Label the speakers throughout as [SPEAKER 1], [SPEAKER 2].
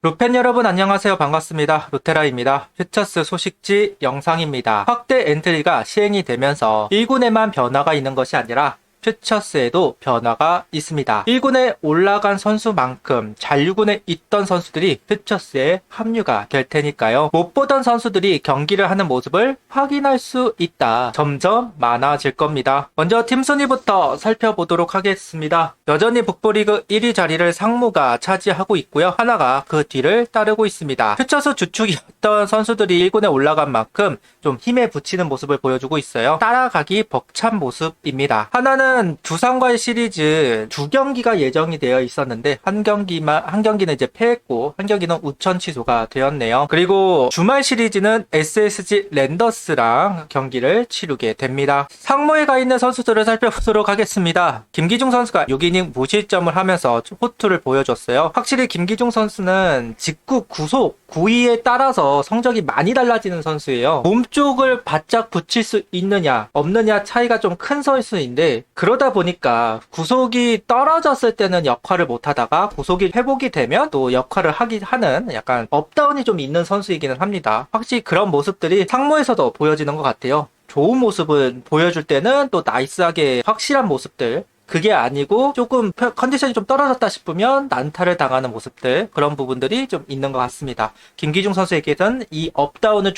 [SPEAKER 1] 루펜 여러분 안녕하세요. 반갑습니다. 루테라입니다. 퓨처스 소식지 영상입니다. 확대 엔트리가 시행이 되면서 1군에만 변화가 있는 것이 아니라 퓨처스에도 변화가 있습니다. 1군에 올라간 선수만큼 잔류군에 있던 선수들이 퓨처스에 합류가 될 테니까요. 못 보던 선수들이 경기를 하는 모습을 확인할 수 있다. 점점 많아질 겁니다. 먼저 팀 순위부터 살펴보도록 하겠습니다. 여전히 북부리그 1위 자리를 상무가 차지하고 있고요. 하나가 그 뒤를 따르고 있습니다. 퓨처스 주축이었던 선수들이 1군에 올라간 만큼 좀 힘에 붙이는 모습을 보여주고 있어요. 따라가기 벅찬 모습입니다. 하나는 두산과의 시리즈 2경기가 예정이 되어 있었는데 한 경기는 이제 패했고 한 경기는 우천 취소가 되었네요. 그리고 주말 시리즈는 SSG 랜더스랑 경기를 치르게 됩니다. 상무에 가 있는 선수들을 살펴보도록 하겠습니다. 김기중 선수가 6이닝 무실점을 하면서 호투를 보여줬어요. 확실히 김기중 선수는 직구 구속 9위에 따라서 성적이 많이 달라지는 선수예요. 몸쪽을 바짝 붙일 수 있느냐 없느냐 차이가 좀 큰 선수인데 그러다 보니까 구속이 떨어졌을 때는 역할을 못하다가 구속이 회복이 되면 또 역할을 하는 약간 업다운이 좀 있는 선수이기는 합니다. 확실히 그런 모습들이 상무에서도 보여지는 것 같아요. 좋은 모습을 보여줄 때는 또 나이스하게 확실한 모습들, 그게 아니고 조금 컨디션이 좀 떨어졌다 싶으면 난타를 당하는 모습들, 그런 부분들이 좀 있는 것 같습니다. 김기중 선수에게는 이 업다운을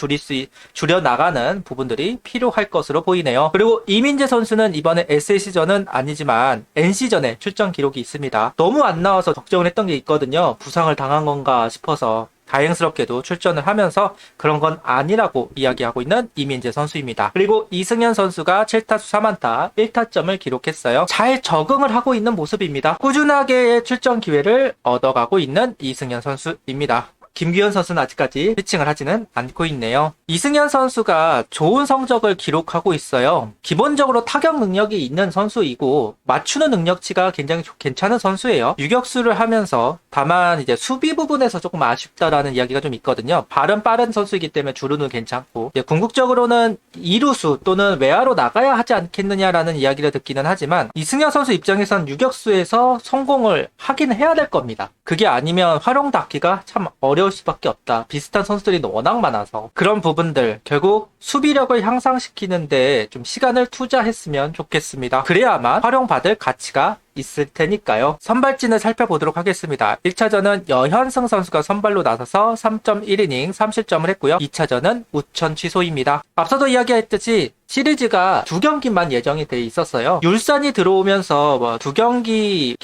[SPEAKER 1] 줄여나가는 부분들이 필요할 것으로 보이네요. 그리고 이민재 선수는 이번에 SSC전은 아니지만 NC전에 출전 기록이 있습니다. 너무 안 나와서 걱정을 했던 게 있거든요. 부상을 당한 건가 싶어서. 다행스럽게도 출전을 하면서 그런 건 아니라고 이야기하고 있는 이민재 선수입니다. 그리고 이승현 선수가 7타수 3안타 1타점을 기록했어요. 잘 적응을 하고 있는 모습입니다. 꾸준하게 출전 기회를 얻어가고 있는 이승현 선수입니다. 김규현 선수는 아직까지 피칭을 하지는 않고 있네요. 이승현 선수가 좋은 성적을 기록하고 있어요. 기본적으로 타격 능력이 있는 선수이고 맞추는 능력치가 굉장히 괜찮은 선수예요. 유격수를 하면서 다만 이제 수비 부분에서 조금 아쉽다라는 이야기가 좀 있거든요. 발은 빠른 선수이기 때문에 주루는 괜찮고 궁극적으로는 2루수 또는 외야로 나가야 하지 않겠느냐라는 이야기를 듣기는 하지만 이승현 선수 입장에선 유격수에서 성공을 하긴 해야 될 겁니다. 그게 아니면 활용 닿기가 참 어려울 수밖에 없다. 비슷한 선수들이 워낙 많아서 그런 부분들 결국 수비력을 향상시키는데 좀 시간을 투자했으면 좋겠습니다. 그래야만 활용받을 가치가 있을 테니까요. 선발진을 살펴보도록 하겠습니다. 1차전은 여현승 선수가 선발로 나서서 3.1이닝 3실점을 했고요. 2차전은 우천 취소입니다. 앞서도 이야기했듯이 시리즈가 2경기만 예정이 돼 있었어요. 율산이 들어오면서 2경기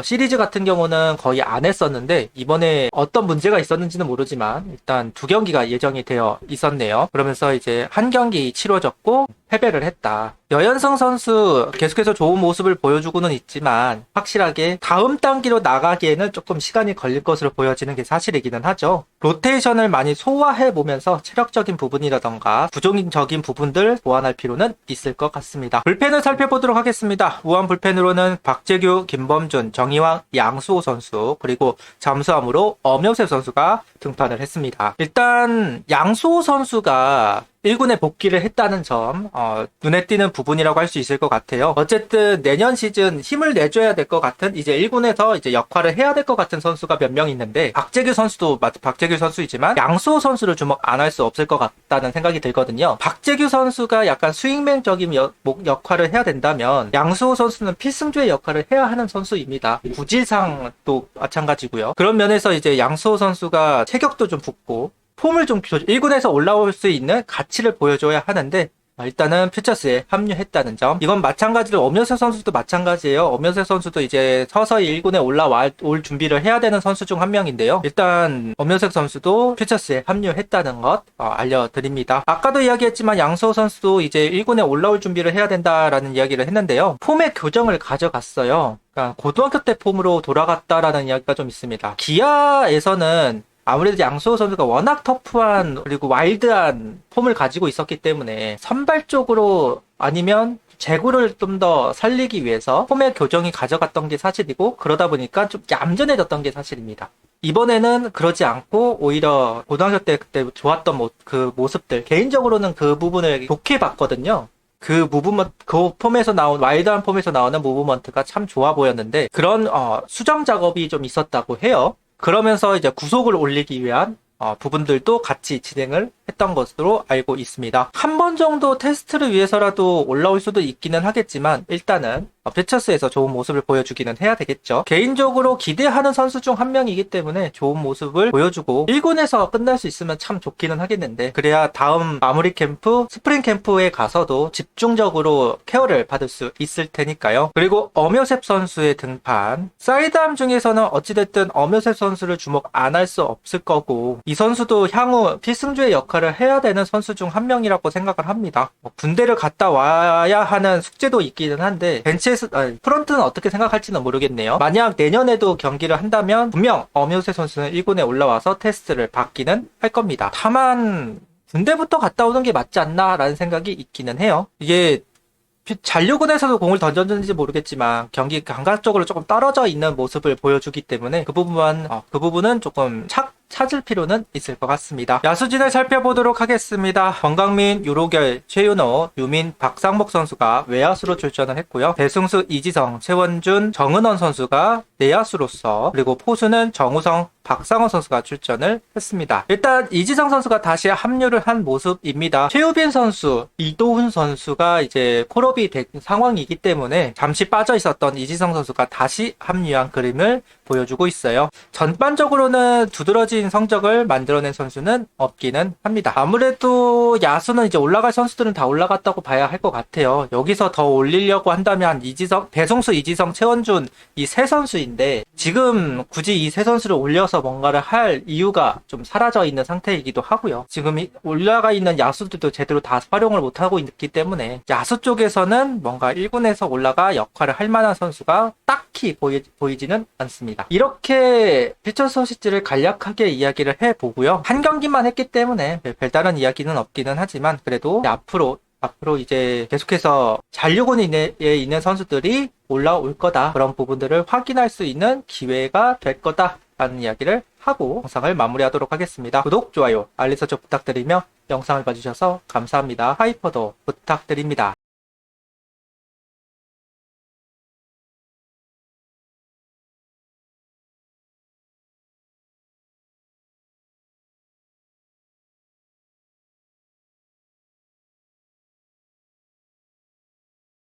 [SPEAKER 1] 시리즈 같은 경우는 거의 안 했었는데 이번에 어떤 문제가 있었는지는 모르지만 일단 2경기가 예정이 되어 있었네요. 그러면서 이제 한 경기 치러졌고 패배를 했다. 여현승 선수 계속해서 좋은 모습을 보여주고는 있지만 확실하게 다음 단계로 나가기에는 조금 시간이 걸릴 것으로 보여지는 게 사실이기는 하죠. 로테이션을 많이 소화해보면서 체력적인 부분이라던가 부종적인 부분들 보완할 필요는 있을 것 같습니다. 불펜을 살펴보도록 하겠습니다. 우한 불펜으로는 박재규, 김범준, 정희왕, 양수호 선수 그리고 잠수함으로 엄효세 선수가 등판을 했습니다. 일단 양수호 선수가 1군에 복귀를 했다는 점 눈에 띄는 부분이라고 할 수 있을 것 같아요. 어쨌든 내년 시즌 힘을 내줘야 될 것 같은 이제 1군에서 이제 역할을 해야 될 것 같은 선수가 몇 명 있는데 박재규 선수도 박재규 선수이지만 양수호 선수를 주목 안 할 수 없을 것 같다는 생각이 들거든요. 박재규 선수가 약간 스윙맨적인 역할을 해야 된다면 양수호 선수는 필승조의 역할을 해야 하는 선수입니다. 구질상도 마찬가지고요. 그런 면에서 이제 양수호 선수가 체격도 좀 붙고 폼을 좀 1군에서 올라올 수 있는 가치를 보여줘야 하는데 일단은 퓨처스에 합류했다는 점. 이건 마찬가지로 엄효세 선수도 마찬가지예요. 엄효세 선수도 이제 서서히 1군에 올 준비를 해야 되는 선수 중 한 명인데요. 일단 엄효세 선수도 퓨처스에 합류했다는 것 알려드립니다. 아까도 이야기했지만 양수호 선수도 이제 1군에 올라올 준비를 해야 된다라는 이야기를 했는데요. 폼의 교정을 가져갔어요. 그러니까 고등학교 때 폼으로 돌아갔다라는 이야기가 좀 있습니다. 기아에서는 아무래도 양수호 선수가 워낙 터프한 그리고 와일드한 폼을 가지고 있었기 때문에 선발 쪽으로 아니면 제구를 좀 더 살리기 위해서 폼의 교정이 가져갔던 게 사실이고 그러다 보니까 좀 얌전해졌던 게 사실입니다. 이번에는 그러지 않고 오히려 고등학교 때 그때 좋았던 그 모습들 개인적으로는 그 부분을 좋게 봤거든요. 그 폼에서 나온 와일드한 폼에서 나오는 무브먼트가 참 좋아 보였는데 그런 수정 작업이 좀 있었다고 해요. 그러면서 이제 구속을 올리기 위한 부분들도 같이 진행을 했던 것으로 알고 있습니다. 한 번 정도 테스트를 위해서라도 올라올 수도 있기는 하겠지만 일단은 퓨처스에서 좋은 모습을 보여주기는 해야 되겠죠. 개인적으로 기대하는 선수 중 한 명이기 때문에 좋은 모습을 보여주고 1군에서 끝날 수 있으면 참 좋기는 하겠는데, 그래야 다음 마무리 캠프, 스프링 캠프에 가서도 집중적으로 케어를 받을 수 있을 테니까요. 그리고 엄요셉 선수의 등판, 사이드암 중에서는 어찌됐든 엄요셉 선수를 주목 안 할 수 없을 거고, 이 선수도 향후 필승주의 역할을 해야 되는 선수 중 한 명이라고 생각을 합니다. 군대를 갔다 와야 하는 숙제도 있기는 한데 벤치에서 프런트는 어떻게 생각할지는 모르겠네요. 만약 내년에도 경기를 한다면 분명 엄요셉 선수는 1군에 올라와서 테스트를 받기는 할 겁니다. 다만 군대부터 갔다 오는 게 맞지 않나 라는 생각이 있기는 해요. 이게 잔류군에서도 공을 던졌는지 모르겠지만 경기 감각적으로 조금 떨어져 있는 모습을 보여주기 때문에 그 부분은 조금 찾을 필요는 있을 것 같습니다. 야수진을 살펴보도록 하겠습니다. 권강민, 유로결, 최윤호, 유민, 박상목 선수가 외야수로 출전을 했고요. 배승수, 이지성, 최원준, 정은원 선수가 내야수로서, 그리고 포수는 정우성, 박상원 선수가 출전을 했습니다. 일단 이지성 선수가 다시 합류를 한 모습입니다. 최우빈 선수, 이도훈 선수가 이제 콜업이 된 상황이기 때문에 잠시 빠져 있었던 이지성 선수가 다시 합류한 그림을 보여주고 있어요. 전반적으로는 두드러진 성적을 만들어낸 선수는 없기는 합니다. 아무래도 야수는 이제 올라갈 선수들은 다 올라갔다고 봐야 할 것 같아요. 여기서 더 올리려고 한다면 배성수, 이지성, 최원준 이 세 선수인데 지금 굳이 이 세 선수를 올려서 뭔가를 할 이유가 좀 사라져 있는 상태이기도 하고요. 지금 올라가 있는 야수들도 제대로 다 활용을 못하고 있기 때문에 야수 쪽에서는 뭔가 1군에서 올라가 역할을 할 만한 선수가 딱히 보이지는 않습니다. 이렇게 퓨처스 소식지를 간략하게 이야기를 해보고요. 한 경기만 했기 때문에 별다른 이야기는 없기는 하지만 그래도 앞으로 이제 계속해서 잔류군에 있는 선수들이 올라올 거다, 그런 부분들을 확인할 수 있는 기회가 될 거다 라는 이야기를 하고 영상을 마무리하도록 하겠습니다. 구독, 좋아요, 알림 설정 부탁드리며 영상을 봐주셔서 감사합니다. 하이퍼도 부탁드립니다.